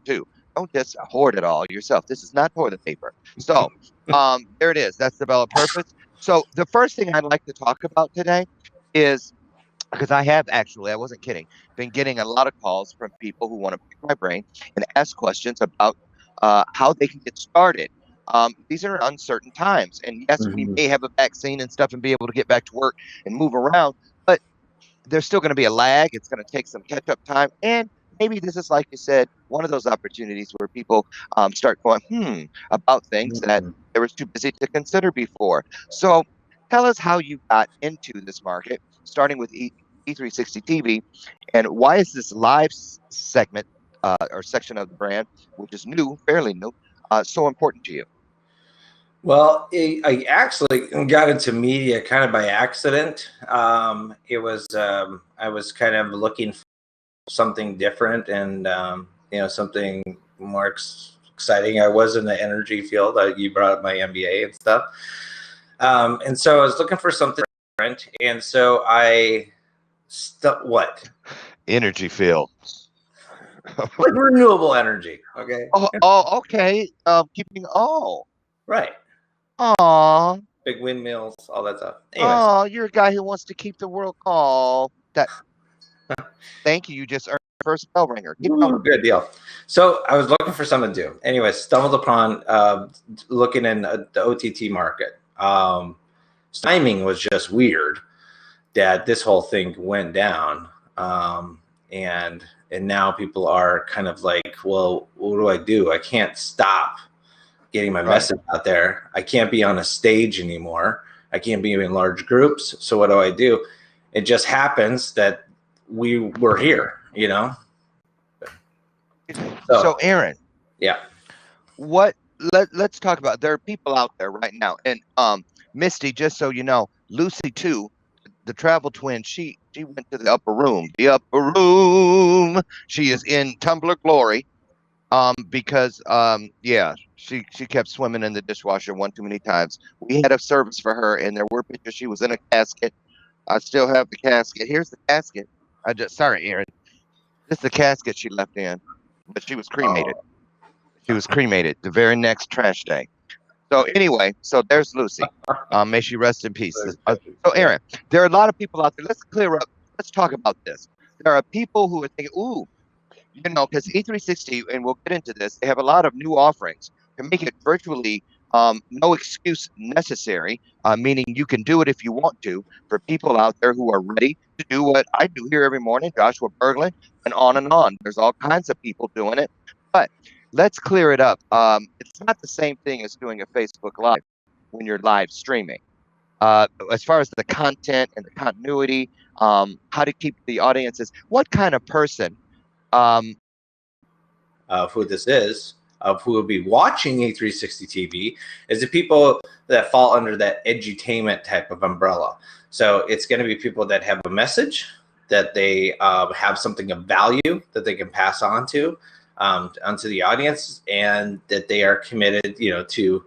too. Don't just hoard it all yourself. This is not toilet paper. So there it is. That's develop purpose. So the first thing I'd like to talk about today is because I have actually, I wasn't kidding, been getting a lot of calls from people who want to pick my brain and ask questions about how they can get started. These are uncertain times. And yes, we Mhm. may have a vaccine and stuff and be able to get back to work and move around, but there's still going to be a lag. It's going to take some catch up time. And maybe this is, like you said, one of those opportunities where people start going, about things that Mhm. they were too busy to consider before. So tell us how you got into this market, starting with E360 TV, and why is this live segment or section of the brand, which is new, fairly new, so important to you? Well, I actually got into media kind of by accident. I was kind of looking for something different and something more exciting. I was in the energy field. You brought up my MBA and stuff, and so I was looking for something different. And so I what Energy field. like renewable energy. Okay, Okay. Keeping right. oh, Big windmills, all that stuff. Anyways, oh, you're a guy who wants to keep the world calm. That thank you. You just earned your first bell ringer. Keep going. ooh, good deal. So I was looking for something to do. Anyway, stumbled upon looking in the OTT market. Timing was just weird that this whole thing went down, and now people are kind of like, well, what do I do? I can't stop getting my Right. message out there. I can't be on a stage anymore. I can't be in large groups. So what do I do? It just happens that we were here. So, So Aaron, yeah. what let's talk about there are people out there right now. And Misty, just so you know, Lucy too, the travel twin, she went to the upper room. The upper room. She is in Tumblr glory. Because yeah, she kept swimming in the dishwasher one too many times. We had a service for her and there were pictures. She was in a casket. I still have the casket. Here's the casket. I just sorry, Aaron. This is the casket she left in, but she was cremated. Oh, She was cremated the very next trash day. So anyway, so there's Lucy. May she rest in peace. So yeah. Aaron, there are a lot of people out there. Let's clear up. Let's talk about this. There are people who are thinking, "Ooh, because E360, and we'll get into this, they have a lot of new offerings to make it virtually no excuse necessary, meaning you can do it if you want to. For people out there who are ready to do what I do here every morning, Joshua Berglund, and on and on. There's all kinds of people doing it. But let's clear it up. It's not the same thing as doing a Facebook Live when you're live streaming. As far as the content and the continuity, how to keep the audiences, what kind of person um, Of who this is, of who will be watching A360 TV, is the people that fall under that edutainment type of umbrella. So it's going to be people that have a message, that they have something of value that they can pass on to onto the audience, and that they are committed, to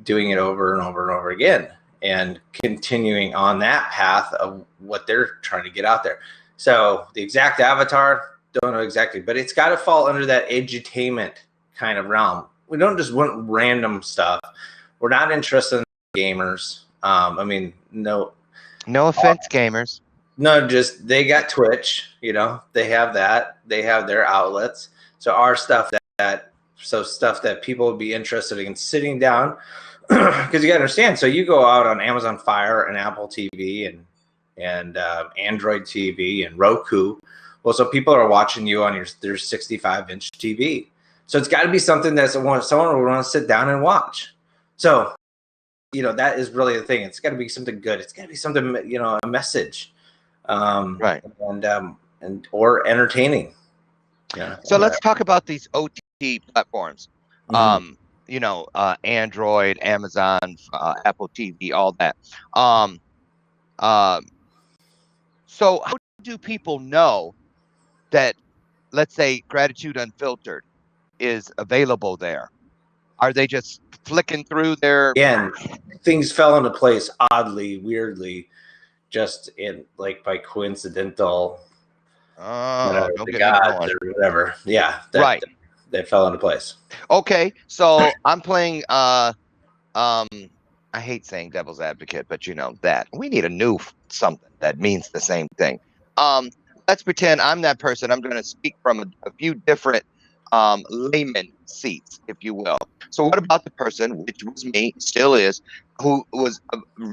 doing it over and over and over again and continuing on that path of what they're trying to get out there. So the exact avatar, don't know exactly, but it's got to fall under that edutainment kind of realm. We don't just want random stuff. We're not interested in gamers. No offense, gamers. no, just they got Twitch, they have that. They have their outlets. So our stuff stuff that people would be interested in sitting down, because you got to understand. So you go out on Amazon Fire and Apple TV and Android TV and Roku. Well, so people are watching you on their 65-inch TV. So it's got to be something that someone would want to sit down and watch. So that is really the thing. It's got to be something good. It's got to be something, a message, Right. and or entertaining. Yeah. So let's talk about these OTT platforms. Mhm. Android, Amazon, Apple TV, all that. Um, um, so how do people know that, let's say, Gratitude Unfiltered is available there? Are they just flicking through their? Again, things fell into place oddly, weirdly, just in like by coincidental, Oh, don't the get me gods going. or whatever. Yeah. Right. that fell into place. Okay, so I'm playing. I hate saying devil's advocate, but you know that we need a new something that means the same thing. Um, let's pretend I'm that person. I'm going to speak from a few different layman seats, if you will. So, what about the person, which was me, still is, who was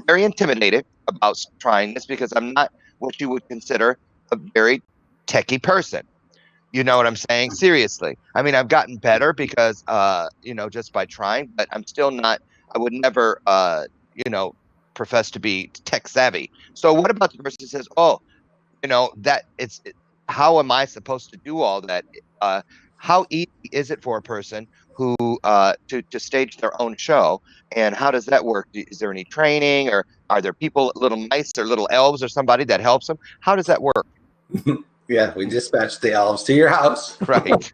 very intimidated about trying this because I'm not what you would consider a very techie person. You know what I'm saying? Seriously. I mean, I've gotten better because just by trying, but I'm still not, I would never you know, profess to be tech savvy. So what about the person who says, "Oh, how am I supposed to do all that?" Uh how easy is it for a person who to stage their own show, and how does that work? Is there any training, or are there people, little mice or little elves or somebody that helps them? How does that work? Yeah, we dispatched the elves to your house. Right.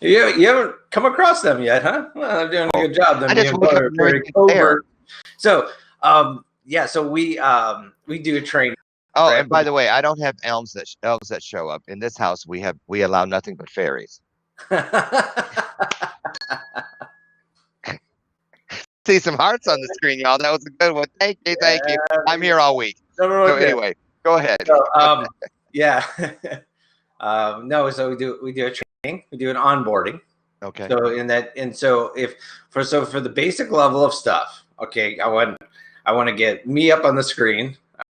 You haven't come across them yet, huh? Well, they're doing a Oh, good job. I Then me just and wake Bud up are and very everything's there. covert. So, yeah, so we do a training, Oh, right? and by the way, I don't have elves that show up. In this house, we allow nothing but fairies. See some hearts on the screen, y'all. That was a good one. Thank you, thank you. I'm here all week. Number one So good. anyway, go ahead. So, yeah. No, so we do a training, we do an onboarding. Okay. So for the basic level of stuff, okay, I want to get me up on the screen,